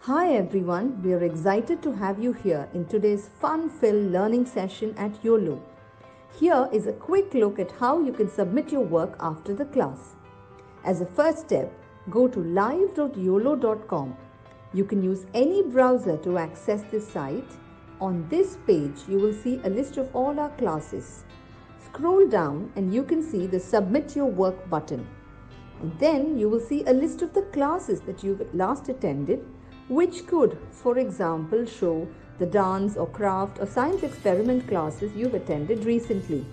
Hi everyone, we are excited to have you here in today's fun-filled learning session at YOLO. Here is a quick look at how you can submit your work after the class. As a first step, go to live.yolo.com. You can use any browser to access this site. On this page, you will see a list of all our classes. Scroll down and you can see the Submit Your Work button. And then you will see a list of the classes that you've last attended, which could, for example, show the dance or craft or science experiment classes you've attended recently.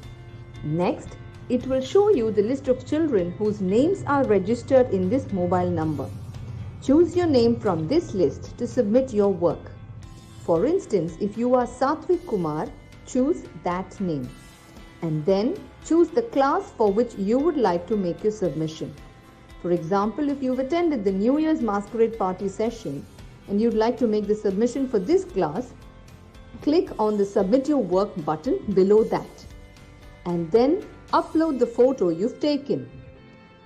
Next, it will show you the list of children whose names are registered in this mobile number. Choose your name from this list to submit your work. For instance, if you are Satvik Kumar, choose that name. And then choose the class for which you would like to make your submission. For example, if you've attended the New Year's Masquerade Party session and you'd like to make the submission for this class, click on the Submit Your Work button below that. And then upload the photo you've taken.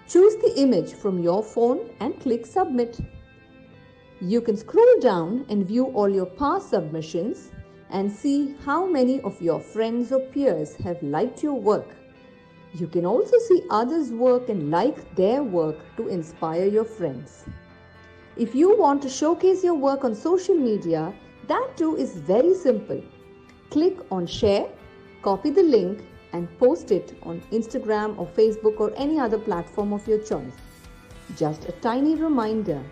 Choose the image from your phone and click Submit. You can scroll down and view all your past submissions and see how many of your friends or peers have liked your work. You can also see others' work and like their work to inspire your friends. If you want to showcase your work on social media, that too is very simple. Click on Share, copy the link and post it on Instagram or Facebook or any other platform of your choice. Just a tiny reminder,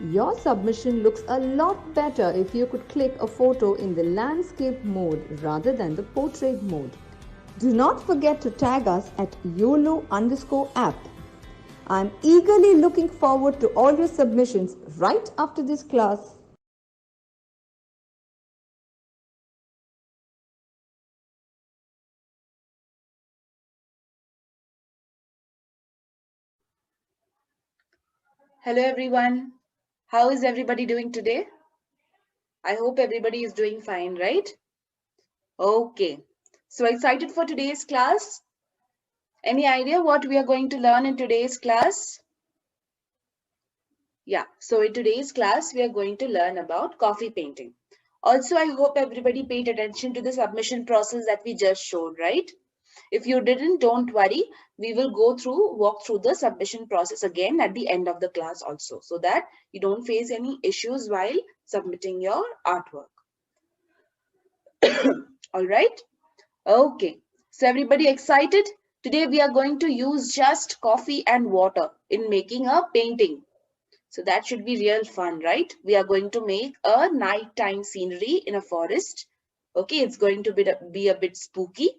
your submission looks a lot better if you could click a photo in the landscape mode rather than the portrait mode. Do not forget to tag us at YOLO_app. I'm eagerly looking forward to all your submissions right after this class. Hello everyone. How is everybody doing today? I hope everybody is doing fine, right? Okay. So excited for today's class? Any idea what we are going to learn in today's class? Yeah, so in today's class, we are going to learn about coffee painting. Also, I hope everybody paid attention to the submission process that we just showed, right? If you didn't, don't worry. We will walk through the submission process again at the end of the class also, so that you don't face any issues while submitting your artwork. All right. Okay. So everybody excited? Today we are going to use just coffee and water in making a painting. So that should be real fun, right? We are going to make a nighttime scenery in a forest. Okay, it's going to be a bit spooky.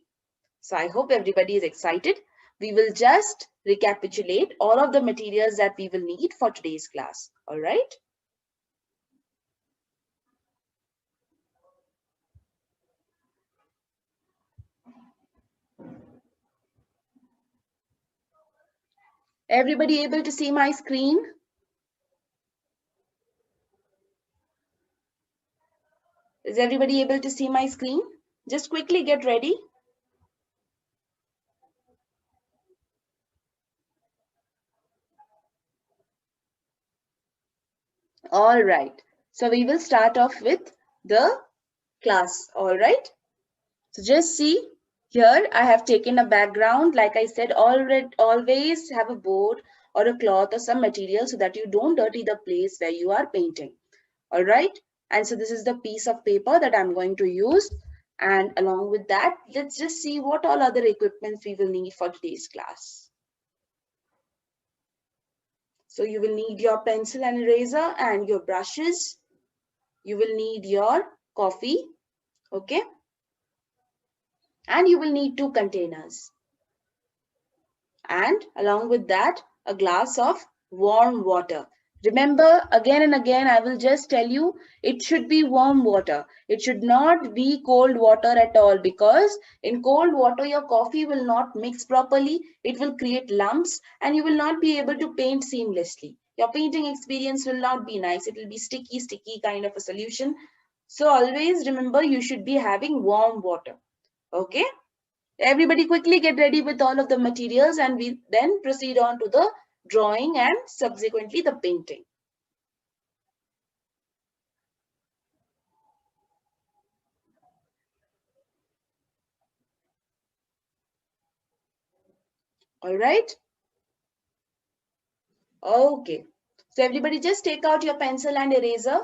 So I hope everybody is excited. We will just recapitulate all of the materials that we will need for today's class. All right. Everybody able to see my screen? Is everybody able to see my screen? Just quickly get ready. All right. So we will start off with the class. All right. So just see here, I have taken a background. Like I said, always have a board or a cloth or some material so that you don't dirty the place where you are painting. All right. And so this is the piece of paper that I'm going to use. And along with that, let's just see what all other equipments we will need for today's class. So you will need your pencil and eraser and your brushes. You will need your coffee. Okay. And you will need 2 containers. And along with that, a glass of warm water. Remember, again and again, I will just tell you, it should be warm water. It should not be cold water at all, because in cold water, your coffee will not mix properly. It will create lumps and you will not be able to paint seamlessly. Your painting experience will not be nice. It will be sticky kind of a solution. So always remember, you should be having warm water. Okay. Everybody quickly get ready with all of the materials and we then proceed on to the drawing and subsequently the painting. All right. Okay. So everybody just take out your pencil and eraser.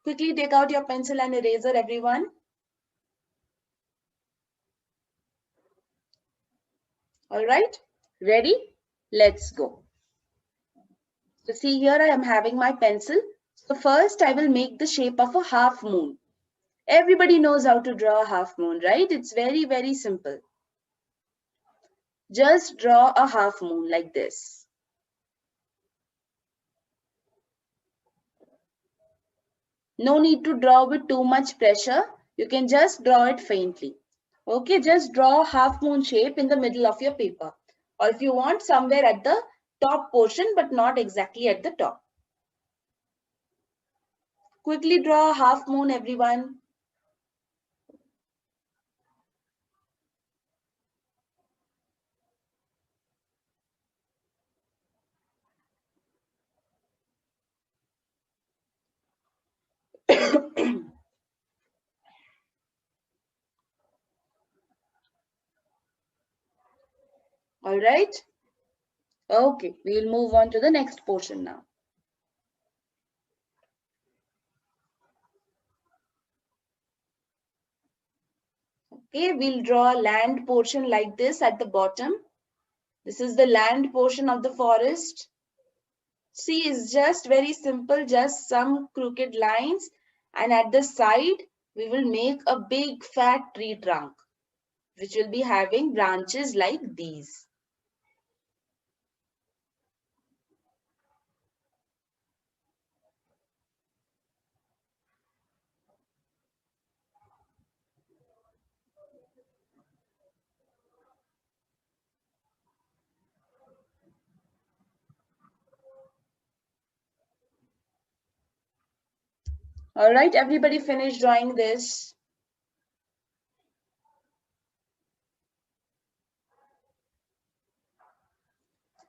Quickly take out your pencil and eraser, everyone. All right. Ready? Let's go. So see here I am having my pencil. So first I will make the shape of a half moon. Everybody knows how to draw a half moon, right? It's very, very simple. Just draw a half moon like this. No need to draw with too much pressure. You can just draw it faintly. Okay, just draw a half moon shape in the middle of your paper. Or if you want, somewhere at the top portion, but not exactly at the top. Quickly draw a half moon, everyone. All right. Okay, we will move on to the next portion now. Okay, we'll draw a land portion like this at the bottom. This is the land portion of the forest. See, it's just very simple, just some crooked lines. And at the side, we will make a big fat tree trunk, which will be having branches like these. All right, everybody finish drawing this.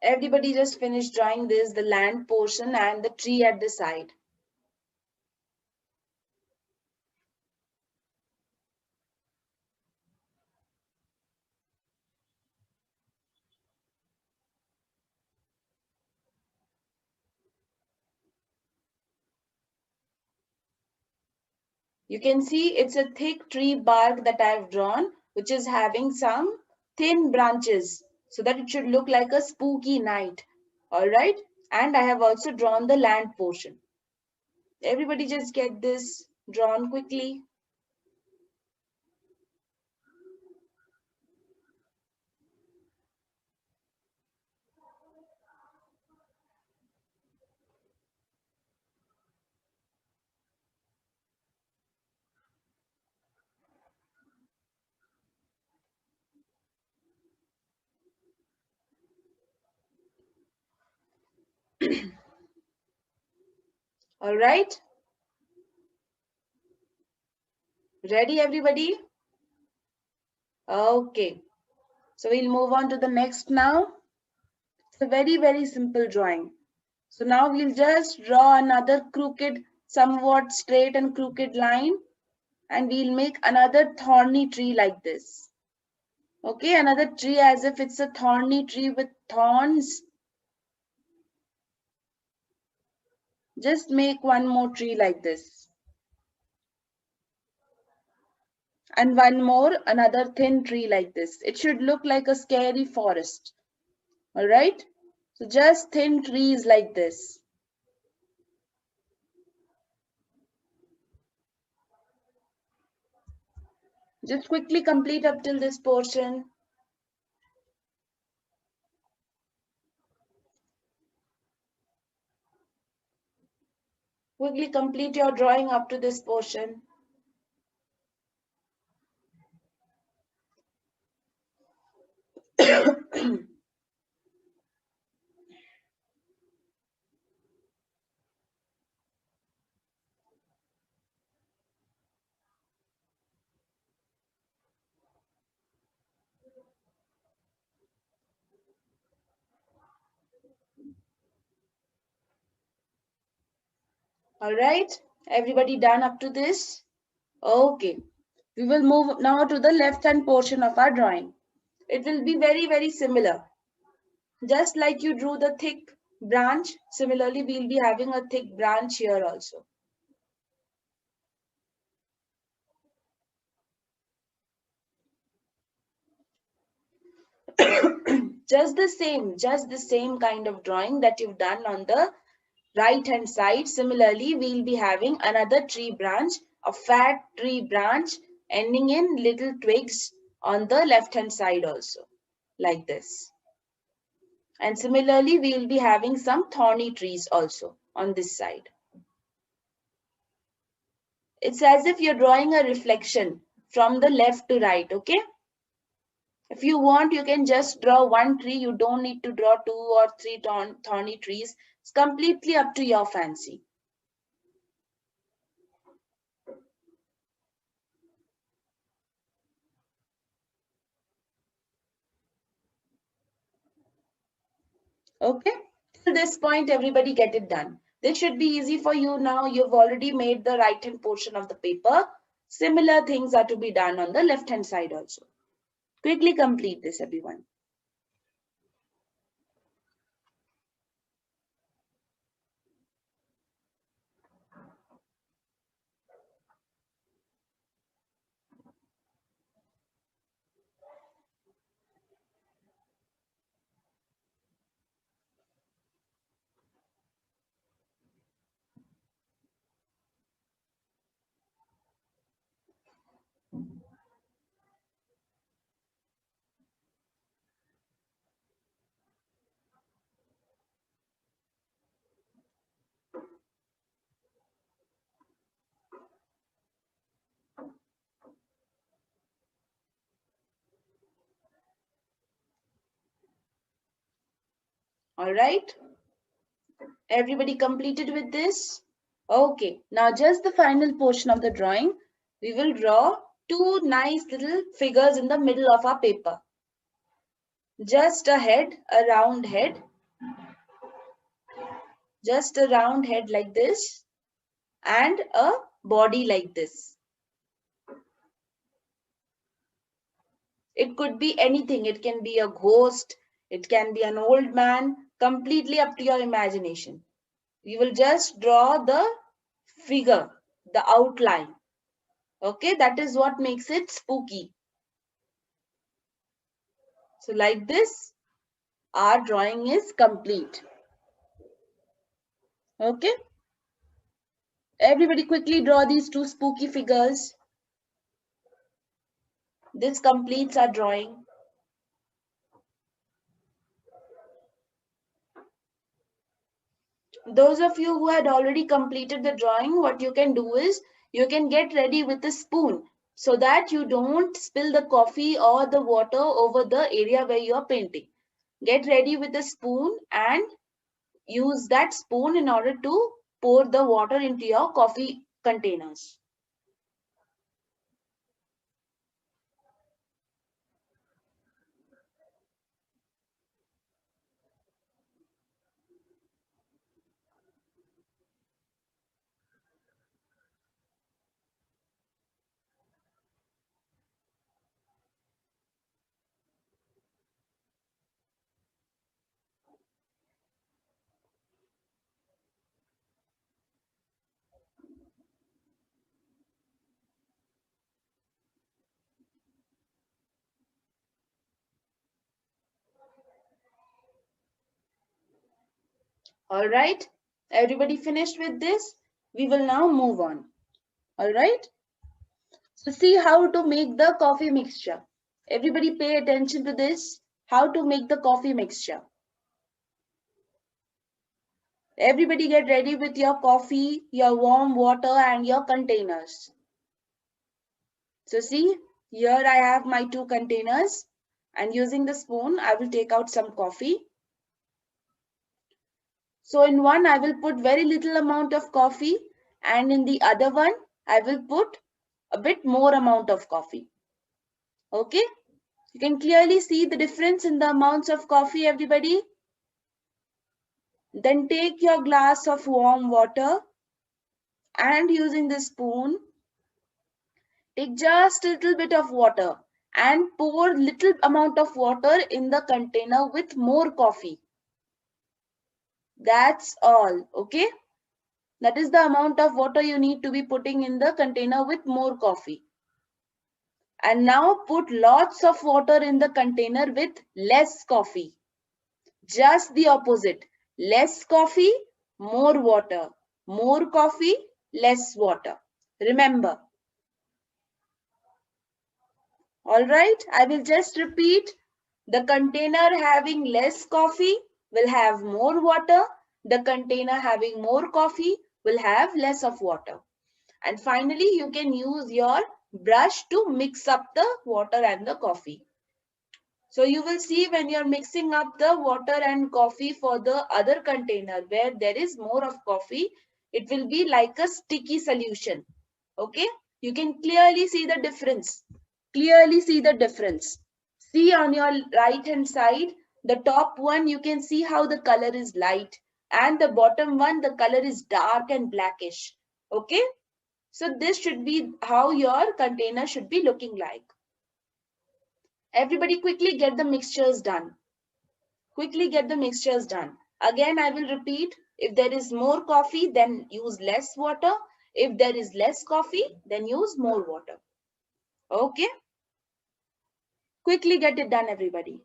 Everybody just finished drawing this, the land portion and the tree at the side. You can see it's a thick tree bark that I've drawn, which is having some thin branches so that it should look like a spooky night. All right. And I have also drawn the land portion. Everybody just get this drawn quickly. All right. Ready, everybody? Okay. So we'll move on to the next now. It's a very, very simple drawing. So now we'll just draw another crooked, somewhat straight and crooked line. And we'll make another thorny tree like this. Okay, another tree as if it's a thorny tree with thorns. Just make one more tree like this. And one more, another thin tree like this. It should look like a scary forest. All right. So just thin trees like this. Just quickly complete up till this portion. Quickly complete your drawing up to this portion. All right. Everybody done up to this? Okay. We will move now to the left hand portion of our drawing. It will be very, very similar. Just like you drew the thick branch, similarly we'll be having a thick branch here also. Just the same kind of drawing that you've done on the right hand side. Similarly, we'll be having another tree branch, a fat tree branch ending in little twigs on the left hand side also, like this. And similarly, we'll be having some thorny trees also on this side. It's as if you're drawing a reflection from the left to right, okay? If you want, you can just draw one tree. You don't need to draw 2 or 3 thorny trees. It's completely up to your fancy. Okay? Till this point, everybody get it done. This should be easy for you now. You've already made the right-hand portion of the paper. Similar things are to be done on the left-hand side also. Quickly complete this, everyone. All right? Everybody completed with this? Okay, now just the final portion of the drawing. We will draw 2 nice little figures in the middle of our paper. Just a head, a round head. Just a round head like this. And a body like this. It could be anything. It can be a ghost. It can be an old man. Completely up to your imagination. You will just draw the figure, the outline. Okay, that is what makes it spooky. So like this, our drawing is complete. Okay. Everybody quickly draw these 2 spooky figures. This completes our drawing. Those of you who had already completed the drawing, what you can do is you can get ready with a spoon so that you don't spill the coffee or the water over the area where you are painting. Get ready with a spoon and use that spoon in order to pour the water into your coffee containers. All right, everybody finished with this? We will now move on. All right. So see how to make the coffee mixture. Everybody pay attention to this. How to make the coffee mixture. Everybody get ready with your coffee, your warm water and your containers. So see, here I have my 2 containers and using the spoon, I will take out some coffee. So in one, I will put very little amount of coffee and in the other one, I will put a bit more amount of coffee. Okay. You can clearly see the difference in the amounts of coffee, everybody. Then take your glass of warm water and using the spoon, take just a little bit of water and pour little amount of water in the container with more coffee. That's all. Okay. That is the amount of water you need to be putting in the container with more coffee. And now put lots of water in the container with less coffee. Just the opposite. Less coffee, more water. More coffee, less water. Remember. All right, I will just repeat. The container having less coffee will have more water. The container having more coffee will have less of water. And finally, you can use your brush to mix up the water and the coffee. So you will see when you're mixing up the water and coffee for the other container where there is more of coffee, it will be like a sticky solution. Okay, you can clearly see the difference. Clearly see the difference. See on your right hand side, the top one, you can see how the color is light, and the bottom one, the color is dark and blackish. Okay, so this should be how your container should be looking like. Everybody quickly get the mixtures done. Quickly get the mixtures done. Again, I will repeat. If there is more coffee, then use less water. If there is less coffee, then use more water. Okay. Quickly get it done, everybody.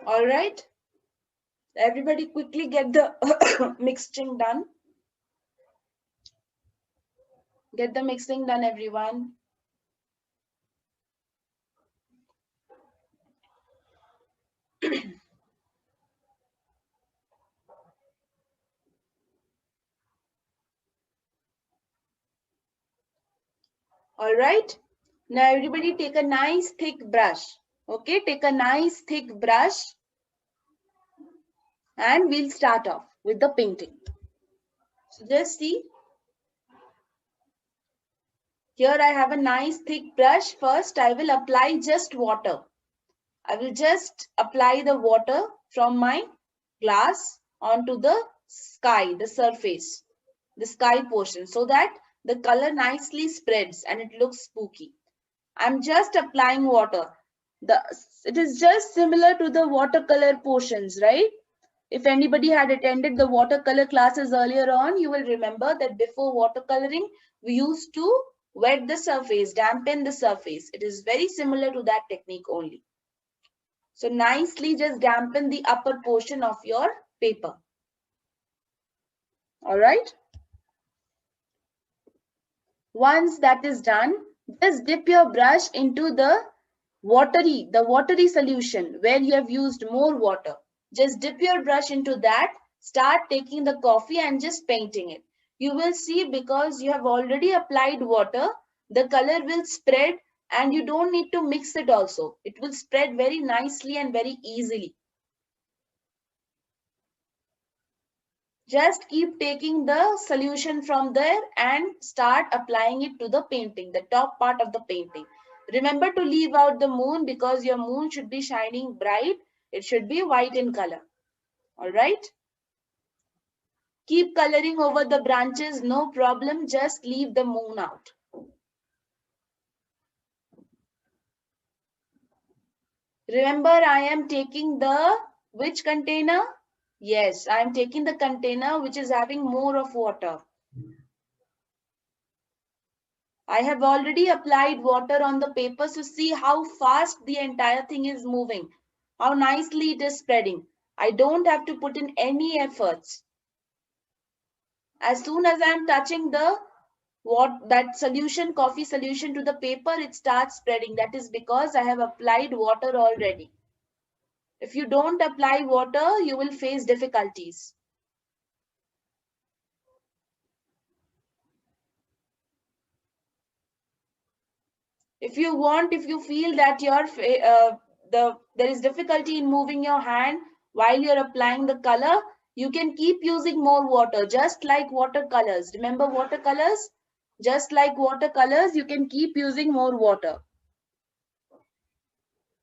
All right. Everybody quickly get the mixing done. Get the mixing done, everyone. All right. Now everybody take a nice thick brush. Okay, take a nice thick brush and we'll start off with the painting. So just see. Here I have a nice thick brush. First, I will apply just water. I will just apply the water from my glass onto the sky, the surface, the sky portion, so that the color nicely spreads and it looks spooky. I'm just applying water. It is just similar to the watercolor portions, right? If anybody had attended the watercolor classes earlier on, you will remember that before watercoloring, we used to wet the surface, dampen the surface. It is very similar to that technique only. So nicely just dampen the upper portion of your paper. All right. Once that is done, just dip your brush into the watery solution where you have used more water. Just dip your brush into that, start taking the coffee and just painting it. You will see, because you have already applied water, the color will spread and you don't need to mix it also. It will spread very nicely and very easily. Just keep taking the solution from there and start applying it to the painting, the top part of the painting. Remember to leave out the moon, because your moon should be shining bright. It should be white in color. All right. Keep coloring over the branches, no problem. Just leave the moon out. Remember, I am taking the which container? Yes, I am taking the container which is having more of water. I have already applied water on the paper, so see how fast the entire thing is moving, how nicely it is spreading. I don't have to put in any efforts. As soon as I am touching that solution, coffee solution, to the paper, it starts spreading. That is because I have applied water already. If you don't apply water, you will face difficulties. If you want, if you feel that there is difficulty in moving your hand while you're applying the color, you can keep using more water, just like watercolors. Remember watercolors? Just like watercolors, you can keep using more water.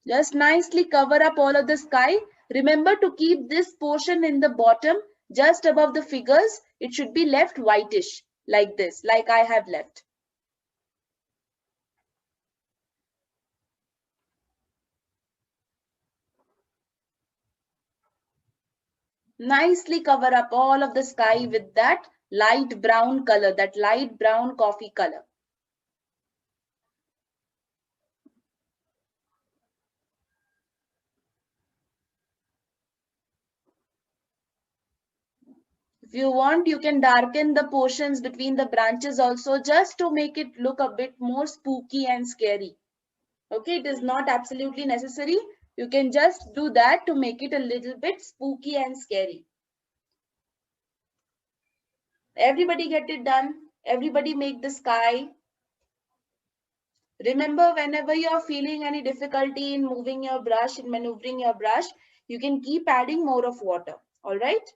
Just nicely cover up all of the sky. Remember to keep this portion in the bottom, just above the figures. It should be left whitish, like this, like I have left. Nicely cover up all of the sky with that light brown color, that light brown coffee color. If you want, you can darken the portions between the branches also, just to make it look a bit more spooky and scary. Okay, it is not absolutely necessary. You can just do that to make it a little bit spooky and scary. Everybody get it done. Everybody make the sky. Remember, whenever you are feeling any difficulty in moving your brush, in maneuvering your brush, you can keep adding more of water. All right.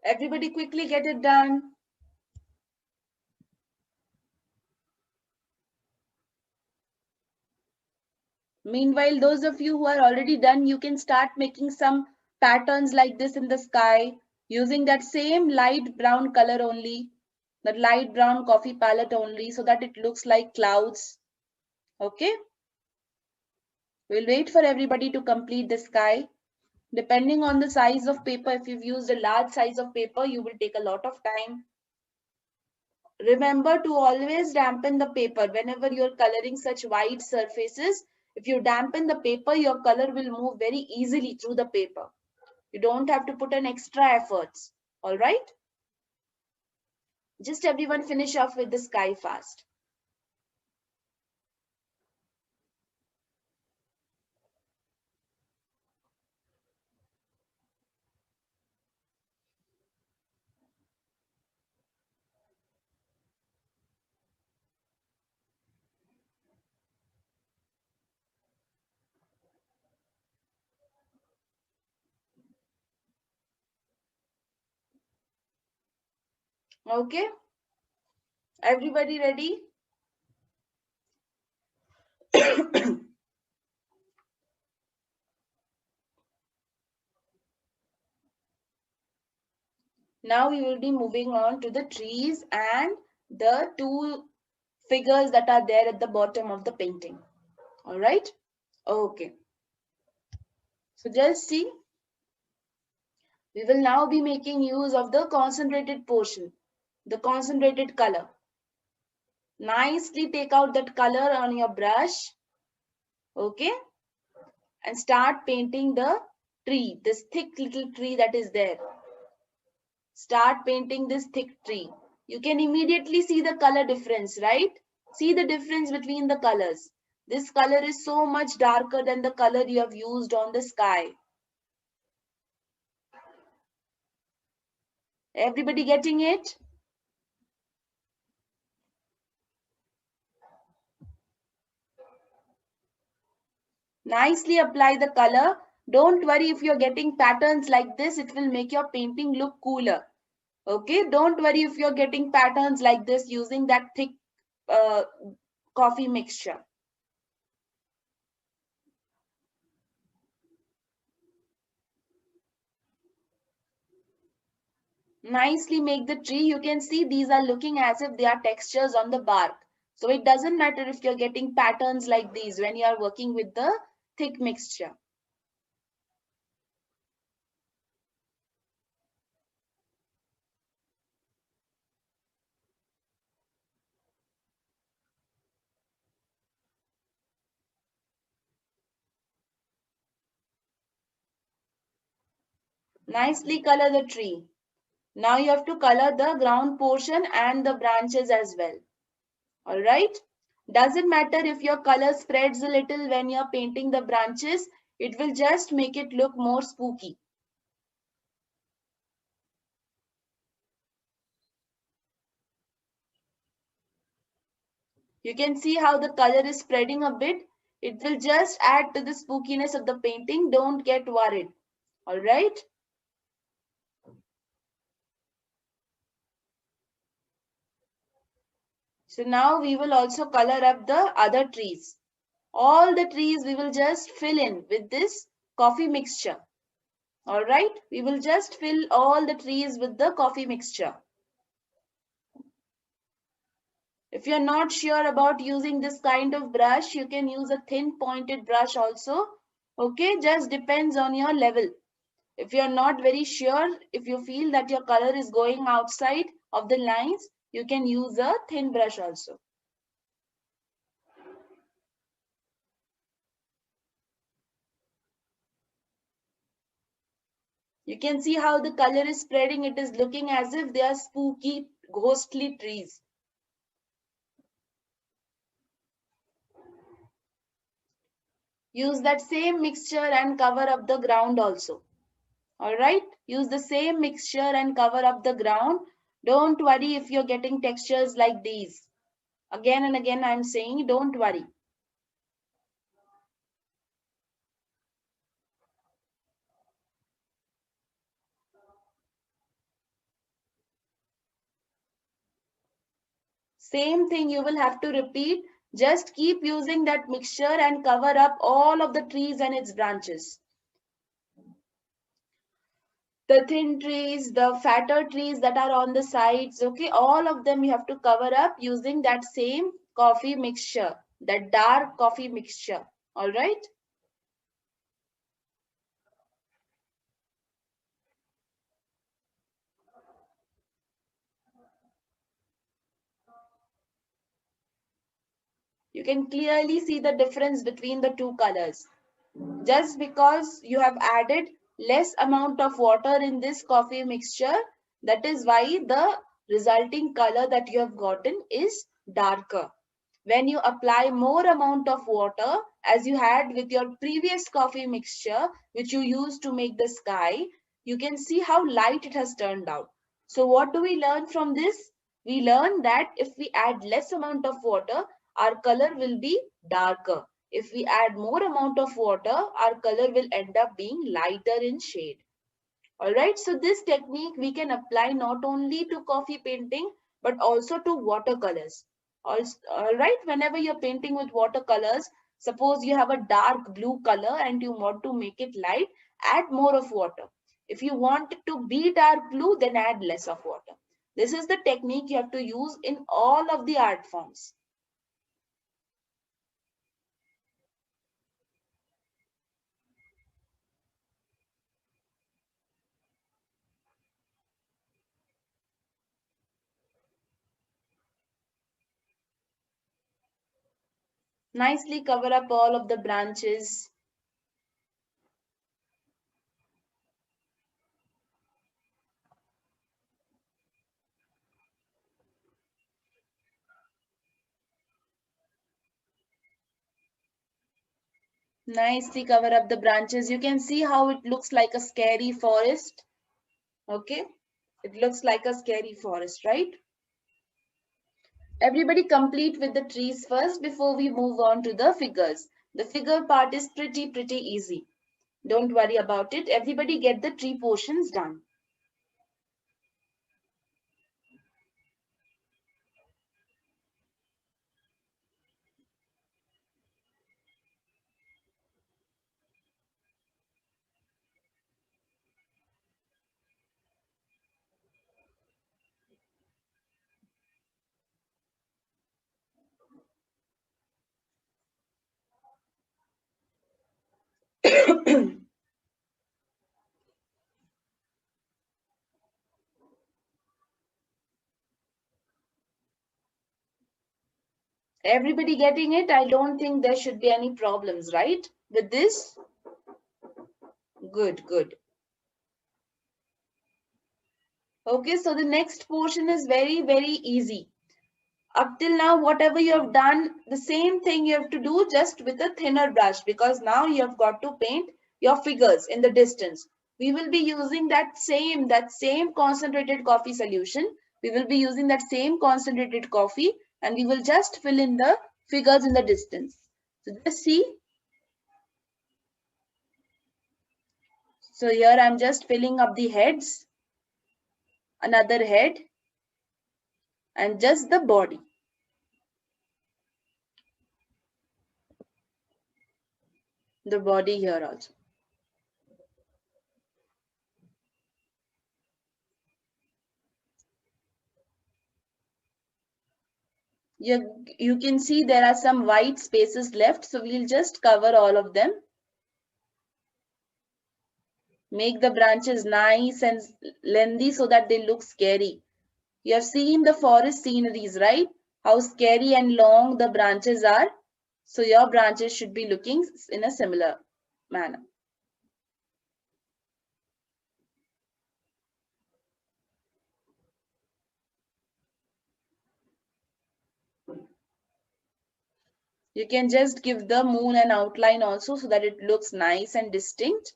Everybody quickly get it done. Meanwhile, those of you who are already done, you can start making some patterns like this in the sky using that same light brown color only, that light brown coffee palette only, so that it looks like clouds. Okay. We'll wait for everybody to complete the sky. Depending on the size of paper, if you've used a large size of paper, you will take a lot of time. Remember to always dampen the paper whenever you're coloring such white surfaces. If you dampen the paper, your color will move very easily through the paper. You don't have to put an extra efforts. All right. Just everyone finish off with the sky fast. Okay. Everybody ready? Now we will be moving on to the trees and the two figures that are there at the bottom of the painting. All right. Okay. So just see, we will now be making use of the concentrated portion, the concentrated color. Nicely take out that color on your brush. Okay. And start painting the tree, this thick little tree that is there. Start painting this thick tree. You can immediately see the color difference, right? See the difference between the colors. This color is so much darker than the color you have used on the sky. Everybody getting it? Nicely apply the color. Don't worry if you're getting patterns like this, it will make your painting look cooler. Okay, don't worry if you're getting patterns like this using that thick coffee mixture. Nicely make the tree. You can see these are looking as if they are textures on the bark. So it doesn't matter if you're getting patterns like these when you are working with the thick mixture. Nicely color the tree. Now you have to color the ground portion and the branches as well. All right. Doesn't matter if your color spreads a little when you're painting the branches. It will just make it look more spooky. You can see how the color is spreading a bit. It will just add to the spookiness of the painting. Don't get worried. All right. So now we will also color up the other trees. All the trees we will just fill in with this coffee mixture. All right. We will just fill all the trees with the coffee mixture. If you're not sure about using this kind of brush, you can use a thin pointed brush also. Okay, just depends on your level. If you're not very sure, if you feel that your color is going outside of the lines, you can use a thin brush also. You can see how the color is spreading. It is looking as if they are spooky, ghostly trees. Use that same mixture and cover up the ground also. All right. Use the same mixture and cover up the ground. Don't worry if you're getting textures like these. Again and again, I'm saying don't worry. Same thing you will have to repeat. Just keep using that mixture and cover up all of the trees and its branches. The thin trees, the fatter trees that are on the sides, okay, all of them you have to cover up using that same coffee mixture, that dark coffee mixture. All right. You can clearly see the difference between the two colors. Just because you have added less amount of water in this coffee mixture, that is why the resulting color that you have gotten is darker. When you apply more amount of water as you had with your previous coffee mixture, which you used to make the sky, you can see how light it has turned out. So what do we learn from this? We learn that if we add less amount of water, our color will be darker. If we add more amount of water, our color will end up being lighter in shade. All right, so this technique we can apply not only to coffee painting, but also to watercolors. All right, whenever you're painting with watercolors, suppose you have a dark blue color and you want to make it light, add more of water. If you want it to be dark blue, then add less of water. This is the technique you have to use in all of the art forms. Nicely cover up all of the branches. Nicely cover up the branches. You can see how it looks like a scary forest. Okay. It looks like a scary forest, right? Everybody complete with the trees first before we move on to the figures. The figure part is pretty easy. Don't worry about it. Everybody get the tree portions done. Everybody getting it? I don't think there should be any problems, right? With this? Good, good. Okay, so the next portion is very, very easy. Up till now, whatever you have done, the same thing you have to do just with a thinner brush, because now you have got to paint your figures in the distance. We will be using that same concentrated coffee solution. We will be using that same concentrated coffee, and we will just fill in the figures in the distance. So just see. So here I'm just filling up the heads, another head, and just the body. The body here also. You can see there are some white spaces left, so we'll just cover all of them. Make the branches nice and lengthy so that they look scary. You have seen the forest sceneries, right? How scary and long the branches are. So your branches should be looking in a similar manner. You can just give the moon an outline also so that it looks nice and distinct.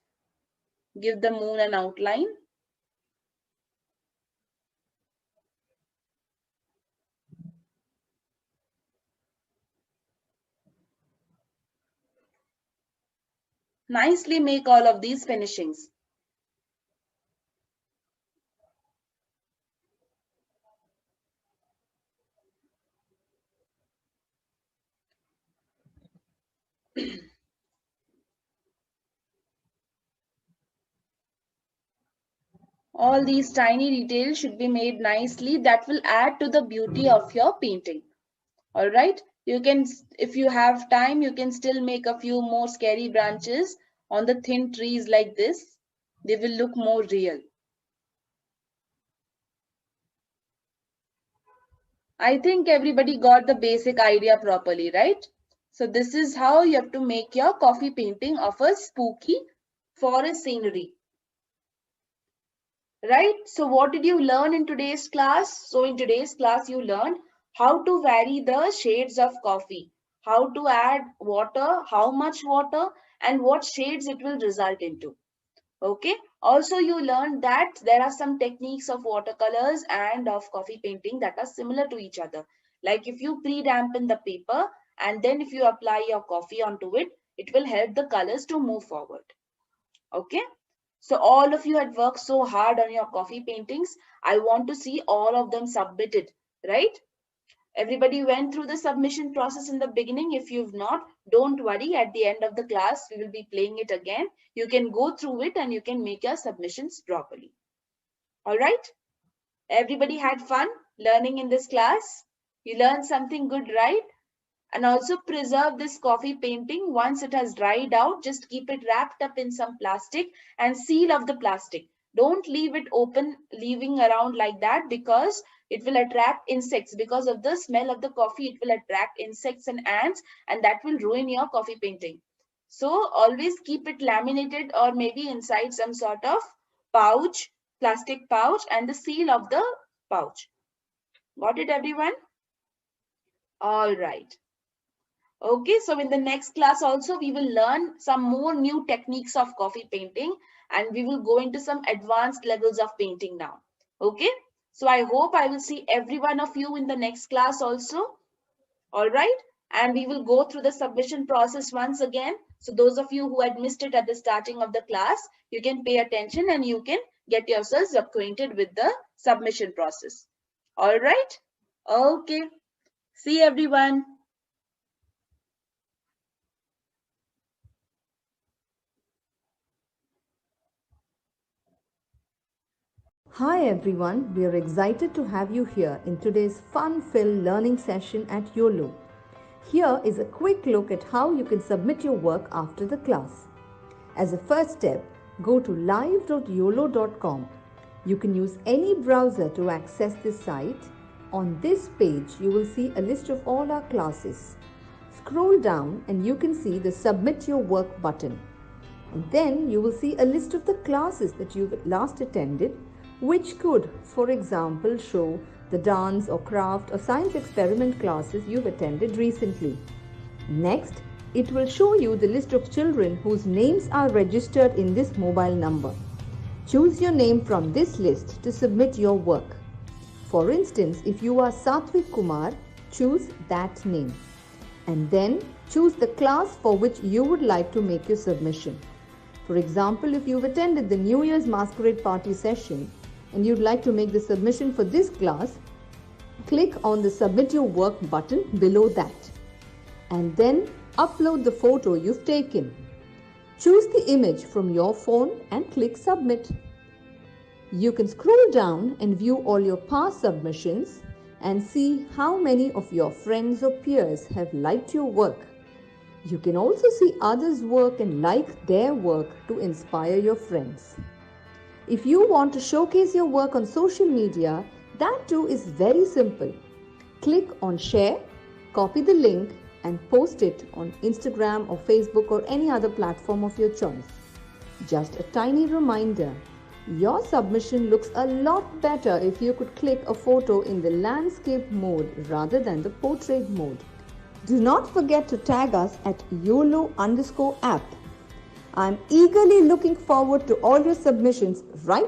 Give the moon an outline. Nicely make all of these finishings. All these tiny details should be made nicely. That will add to the beauty of your painting. All right. You can, if you have time, you can still make a few more scary branches on the thin trees like this. They will look more real. I think everybody got the basic idea properly, right? So this is how you have to make your coffee painting of a spooky forest scenery. Right? So what did you learn in today's class? So in today's class, you learned how to vary the shades of coffee, how to add water, how much water, and what shades it will result into. Okay. Also, you learned that there are some techniques of watercolors and of coffee painting that are similar to each other. Like if you pre-dampen the paper and then if you apply your coffee onto it, it will help the colors to move forward. Okay. So all of you had worked so hard on your coffee paintings. I want to see all of them submitted, right? Everybody went through the submission process in the beginning. If you've not, don't worry. At the end of the class, we will be playing it again. You can go through it and you can make your submissions properly. All right? Everybody had fun learning in this class? You learned something good, right? And also preserve this coffee painting. Once it has dried out, just keep it wrapped up in some plastic and seal off the plastic. Don't leave it open, leaving around like that, because it will attract insects. Because of the smell of the coffee, it will attract insects and ants, and that will ruin your coffee painting. So always keep it laminated or maybe inside some sort of pouch, plastic pouch, and the seal of the pouch. Got it, everyone? All right. Okay, so in the next class also, we will learn some more new techniques of coffee painting, and we will go into some advanced levels of painting now. Okay, so I hope I will see every one of you in the next class also. All right, and we will go through the submission process once again. So those of you who had missed it at the starting of the class, you can pay attention and you can get yourselves acquainted with the submission process. All right, okay, see everyone. Hi everyone, we are excited to have you here in today's fun-filled learning session at YOLO. Here is a quick look at how you can submit your work after the class. As a first step, go to live.yolo.com. You can use any browser to access this site. On this page, you will see a list of all our classes. Scroll down and you can see the Submit Your Work button. And then you will see a list of the classes that you've last attended which could, for example, show the dance or craft or science experiment classes you've attended recently. Next, it will show you the list of children whose names are registered in this mobile number. Choose your name from this list to submit your work. For instance, if you are Satvik Kumar, choose that name. And then choose the class for which you would like to make your submission. For example, if you've attended the New Year's Masquerade Party session and you'd like to make the submission for this class, click on the Submit Your Work button below that. And then upload the photo you've taken. Choose the image from your phone and click Submit. You can scroll down and view all your past submissions and see how many of your friends or peers have liked your work. You can also see others' work and like their work to inspire your friends. If you want to showcase your work on social media, that too is very simple. Click on Share, copy the link and post it on Instagram or Facebook or any other platform of your choice. Just a tiny reminder, your submission looks a lot better if you could click a photo in the landscape mode rather than the portrait mode. Do not forget to tag us at YOLO_app. I'm eagerly looking forward to all your submissions right